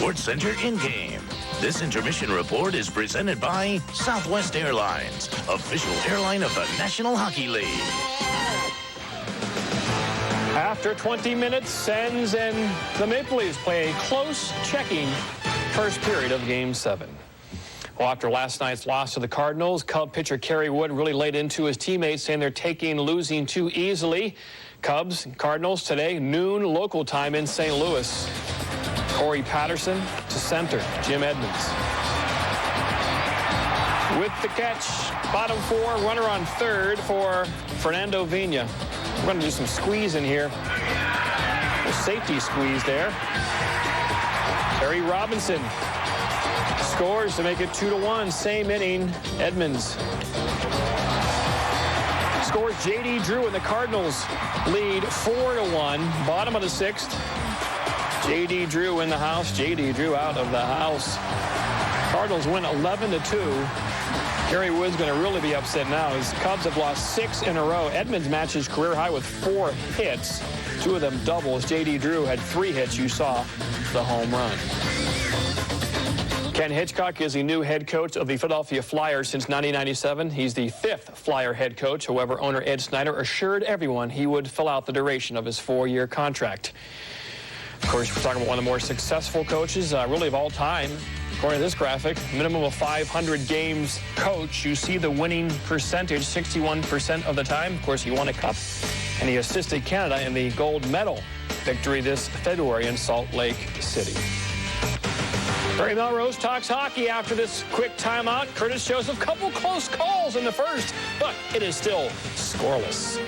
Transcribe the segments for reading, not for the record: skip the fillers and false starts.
SportsCenter in-game. This intermission report is presented by Southwest Airlines, official airline of the National Hockey League. After 20 minutes, Sens and the Maple Leafs play a close checking first period of Game 7. Well, after last night's loss to the Cardinals, Cub pitcher Kerry Wood really laid into his teammates, saying they're losing too easily. Cubs and Cardinals today, noon local time in St. Louis. Corey Patterson to center, Jim Edmonds. With the catch, bottom four, runner on third for Fernando Vina. We're going to do some squeeze in here. A safety squeeze there. Terry Robinson scores to make it 2-1. Same inning, Edmonds scores. J.D. Drew and the Cardinals lead 4-1. Bottom of the sixth. J.D. Drew in the house. J.D. Drew out of the house. Cardinals win 11-2. Kerry Wood's going to really be upset now as Cubs have lost 6 in a row. Edmonds matches career high with 4 hits. 2 of them doubles. J.D. Drew had 3 hits. You saw the home run. Ken Hitchcock is the new head coach of the Philadelphia Flyers since 1997. He's the 5th Flyer head coach. However, owner Ed Snyder assured everyone he would fill out the duration of his 4-year contract. Of course, we're talking about one of the more successful coaches, really of all time. According to this graphic, minimum of 500 games coach. You see the winning percentage, 61% of the time. Of course, he won a cup, and he assisted Canada in the gold medal victory this February in Salt Lake City. Barry Melrose talks hockey after this quick timeout. Curtis shows a couple close calls in the first, but it is still scoreless.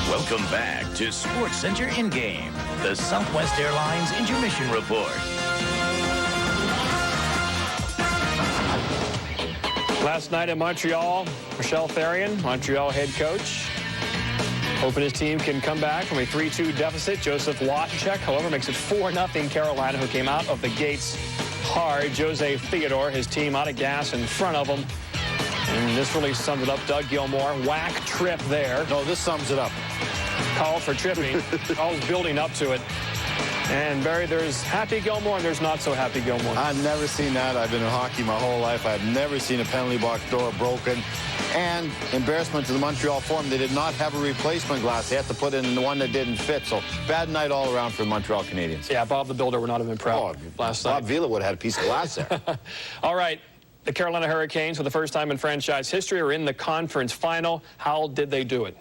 Welcome back to SportsCenter in-game, the Southwest Airlines intermission report. Last night in Montreal, Michel Therrien, Montreal head coach, hoping his team can come back from a 3-2 deficit. Joseph Watchek, however, makes it 4-0 Carolina, who came out of the gates hard. Jose Theodore, his team out of gas in front of him. And this really sums it up. Doug Gilmour, whack trip there. No, this sums it up. Call for tripping. All's building up to it. And Barry, there's happy Gilmour and there's not so happy Gilmour. I've never seen that. I've been in hockey my whole life. I've never seen a penalty box door broken. And embarrassment to the Montreal Forum, they did not have a replacement glass. They had to put in the one that didn't fit. So bad night all around for the Montreal Canadiens. Yeah, Bob the Builder would not have been proud last night. Bob Vila would have had a piece of glass there. All right. The Carolina Hurricanes, for the first time in franchise history, are in the conference final. How did they do it?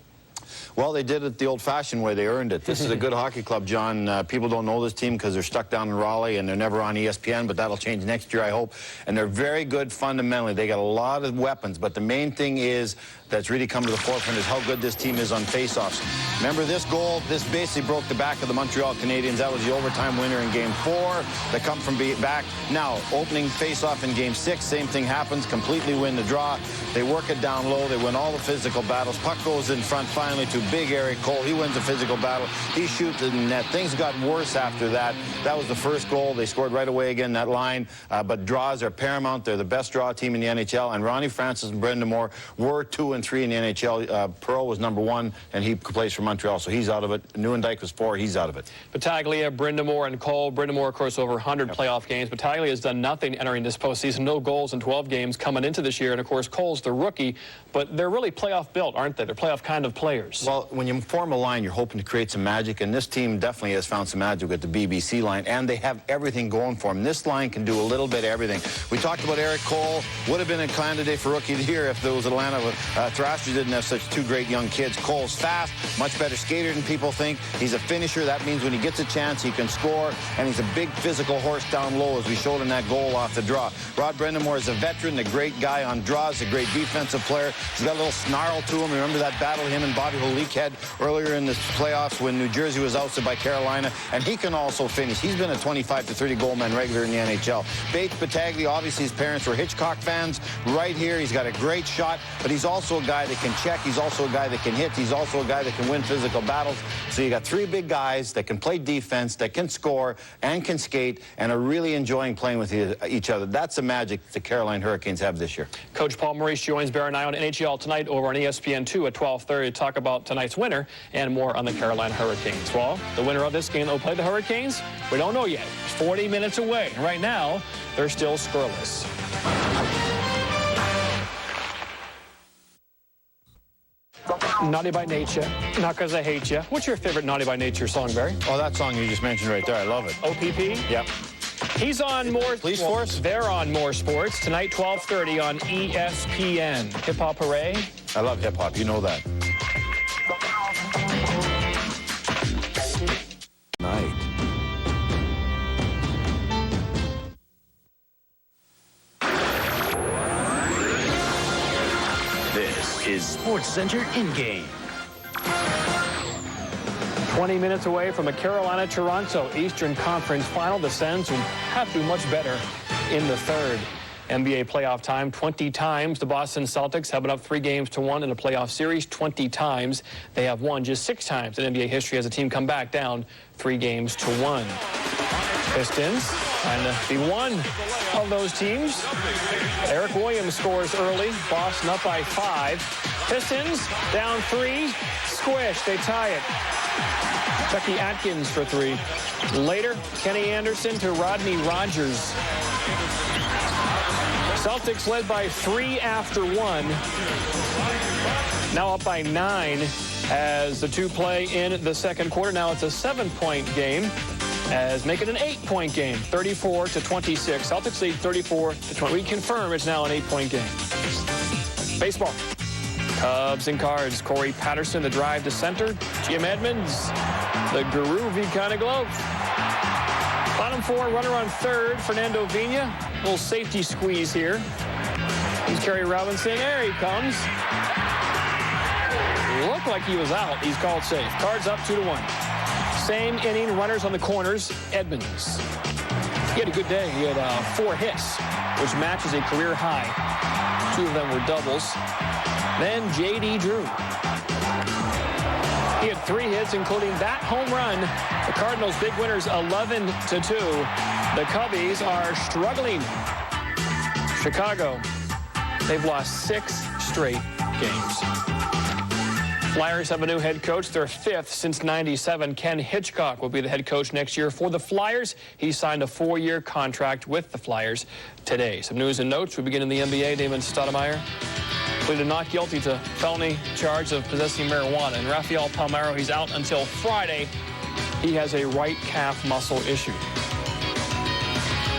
Well, they did it the old-fashioned way. They earned it. This is a good hockey club, John. People don't know this team because they're stuck down in Raleigh and they're never on ESPN, but that'll change next year, I hope. And they're very good fundamentally. They got a lot of weapons, but the main thing is that's really come to the forefront is how good this team is on faceoffs. Remember this goal? This basically broke the back of the Montreal Canadiens. That was the overtime winner in Game 4. They come from back. Now, opening faceoff in Game 6, same thing happens. Completely win the draw. They work it down low. They win all the physical battles. Puck goes in front finally to big Eric Cole. He wins the physical battle. He shoots in the net. Things got worse after that. That was the first goal. They scored right away again, that line. But draws are paramount. They're the best draw team in the NHL. And Ronnie Francis and Brendan Moore were 2 and 3 in the NHL. Perreault was number 1, and he plays for Montreal, so he's out of it. Nieuwendyk was 4. He's out of it. Battaglia, Brind'Amour, and Cole. Brind'Amour, of course, over 100 playoff games. Battaglia has done nothing entering this postseason. No goals in 12 games coming into this year. And, of course, Cole's the rookie. But they're really playoff built, aren't they? They're playoff kind of players. Well, when you form a line, you're hoping to create some magic, and this team definitely has found some magic with the BBC line, and they have everything going for them. This line can do a little bit of everything. We talked about Eric Cole. Would have been a candidate for Rookie of the Year if those Atlanta Thrashers didn't have such 2 great young kids. Cole's fast, much better skater than people think. He's a finisher. That means when he gets a chance, he can score, and he's a big physical horse down low, as we showed in that goal off the draw. Rod Brind'Amour is a veteran, a great guy on draws, a great defensive player. He's got a little snarl to him. Remember that battle him and Bobby Holik had earlier in the playoffs when New Jersey was ousted by Carolina, and he can also finish. He's been a 25 to 30 goal man regular in the NHL. Bates Battaglia, obviously his parents were Hitchcock fans. Right here, he's got a great shot, but he's also a guy that can check. He's also a guy that can hit. He's also a guy that can win physical battles. So you got 3 big guys that can play defense, that can score, and can skate, and are really enjoying playing with each other. That's the magic the Carolina Hurricanes have this year. Coach Paul Maurice joins Barry and I on NHL Tonight over on ESPN 2 at 12:30 to talk about about tonight's winner and more on the Carolina Hurricanes. Well, the winner of this game that will play the Hurricanes, we don't know yet. It's 40 minutes away. And right now, they're still scoreless. Naughty by Nature, Not 'Cause I Hate Ya. What's your favorite Naughty by Nature song, Barry? Oh, that song you just mentioned right there. I love it. OPP? Yep. He's on more... Police Force? They're on more sports. Tonight, 12:30 on ESPN. Hip Hop Hooray? I love hip-hop. You know that. Night. This is SportsCenter in-game. 20 minutes away from a Carolina-Toronto Eastern Conference final. The Sens will have to do much better in the third. NBA playoff time 20 times. The Boston Celtics have been up 3-1 in a playoff series 20 times. They have won just 6 times in NBA history as a team come back down 3-1. Pistons trying to be one of those teams. Eric Williams scores early. Boston up by 5. Pistons down 3. Squish. They tie it. Chucky Atkins for 3. Later, Kenny Anderson to Rodney Rogers. Celtics led by 3 after 1. Now up by 9 as the two play in the second quarter. Now it's a 7-point game as make it an 8-point game, 34-26. Celtics lead 34-20. We confirm it's now an 8-point game. Baseball. Cubs and Cards. Corey Patterson, the drive to center. Jim Edmonds, the groovy kind of glove. Bottom 4, runner on third. Fernando Vina. Little safety squeeze here. He's Kerry Robinson. There he comes. Looked like he was out. He's called safe. Cards up 2-1. Same inning, runners on the corners. Edmonds. He had a good day. He had 4 hits, which matches a career high. 2 of them were doubles. Then J.D. Drew. He had 3 hits, including that home run. The Cardinals, big winners, 11-2. The Cubbies are struggling. Chicago, they've lost 6 straight games. Flyers have a new head coach, their 5th since '97. Ken Hitchcock will be the head coach next year for the Flyers. He signed a 4-year contract with the Flyers today. Some news and notes. We begin in the NBA. Damon Stoudemire pleaded not guilty to felony charge of possessing marijuana. And Rafael Palmeiro, he's out until Friday. He has a right calf muscle issue.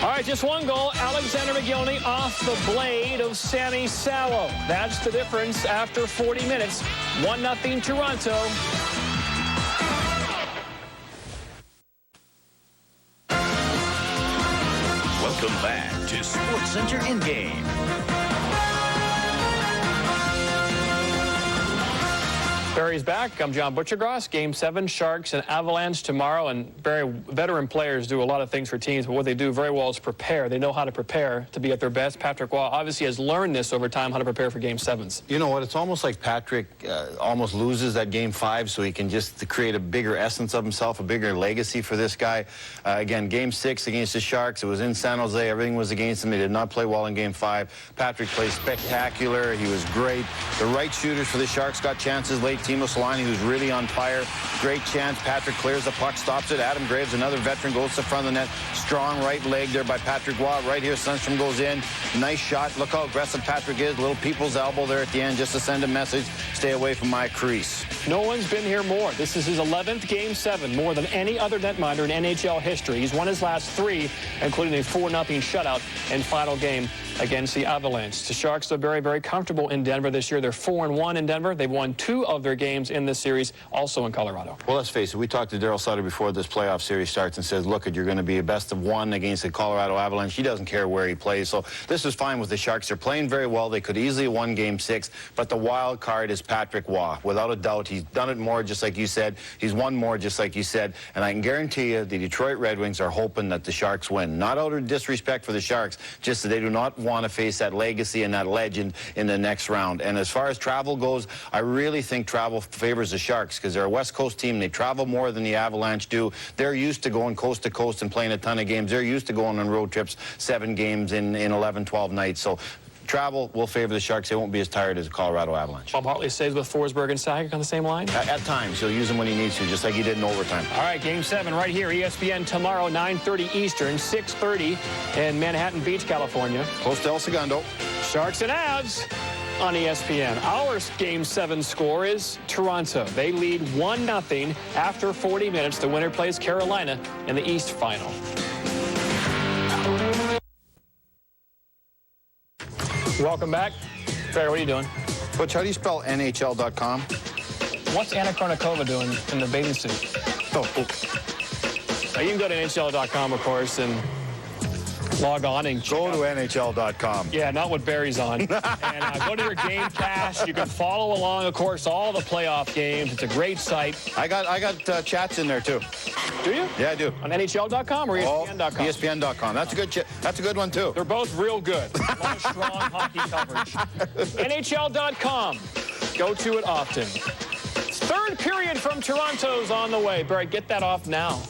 All right, just 1 goal. Alexander McGillney off the blade of Sammy Sallow. That's the difference after 40 minutes. 1-0 Toronto. Welcome back to SportsCenter in-game. Barry's back. I'm John Butchergross. Game 7, Sharks and Avalanche tomorrow. And very veteran players do a lot of things for teams, but what they do very well is prepare. They know how to prepare to be at their best. Patrick Waugh obviously has learned this over time, how to prepare for Game 7s. You know what? It's almost like Patrick almost loses that Game 5 so he can just create a bigger essence of himself, a bigger legacy for this guy. Again, Game 6 against the Sharks, it was in San Jose. Everything was against him. He did not play well in Game 5. Patrick played spectacular. He was great. The right shooters for the Sharks got chances late. Timo Solani, who's really on fire. Great chance. Patrick clears the puck, stops it. Adam Graves, another veteran, goes to the front of the net. Strong right leg there by Patrick Waugh. Right here, Sundstrom goes in. Nice shot. Look how aggressive Patrick is. Little people's elbow there at the end just to send a message. Stay away from my crease. No one's been here more. This is his 11th Game 7, more than any other netminder in NHL history. He's won his last 3, including a 4-0 shutout and final game against the Avalanche. The Sharks are very, very comfortable in Denver this year. They're 4-1 in Denver. They've won 2 of their games in this series, also in Colorado. Well, let's face it. We talked to Daryl Sutter before this playoff series starts and says, look, you're going to be a best of 1 against the Colorado Avalanche. He doesn't care where he plays. So this is fine with the Sharks. They're playing very well. They could easily have won Game 6, but the wild card is Patrick Waugh. Without a doubt, he's done it more, just like you said. He's won more, just like you said. And I can guarantee you the Detroit Red Wings are hoping that the Sharks win. Not out of disrespect for the Sharks, just that they do not want to face that legacy and that legend in the next round. And as far as travel goes, I really think travel favors the Sharks because they're a West Coast team. They travel more than the Avalanche do. They're used to going coast to coast and playing a ton of games. They're used to going on road trips, 7 games in 11, 12 nights. So travel will favor the Sharks. They won't be as tired as the Colorado Avalanche. Bob Hartley stays with Forsberg and Sakic on the same line? At times. He'll use them when he needs to, just like he did in overtime. All right, Game 7 right here. ESPN tomorrow, 9:30 Eastern, 6:30 in Manhattan Beach, California. Close to El Segundo. Sharks and Avs on ESPN. Our Game 7 score is Toronto. They lead 1-0 after 40 minutes. The winner plays Carolina in the East Final. Welcome back. Barry, what are you doing? Butch, how do you spell NHL.com? What's Anna Kournikova doing in the bathing suit? Oh. Now, you can go to NHL.com, of course, and log on and go to NHL.com. Yeah, not what Barry's on. And go to your game cast. You can follow along, of course, all the playoff games. It's a great site. I got chats in there too. Do you? Yeah, I do. On NHL.com or ESPN.com? ESPN.com. That's a good one too. They're both real good. A lot of strong hockey coverage. NHL.com. Go to it often. Third period from Toronto's on the way. Barry, get that off now.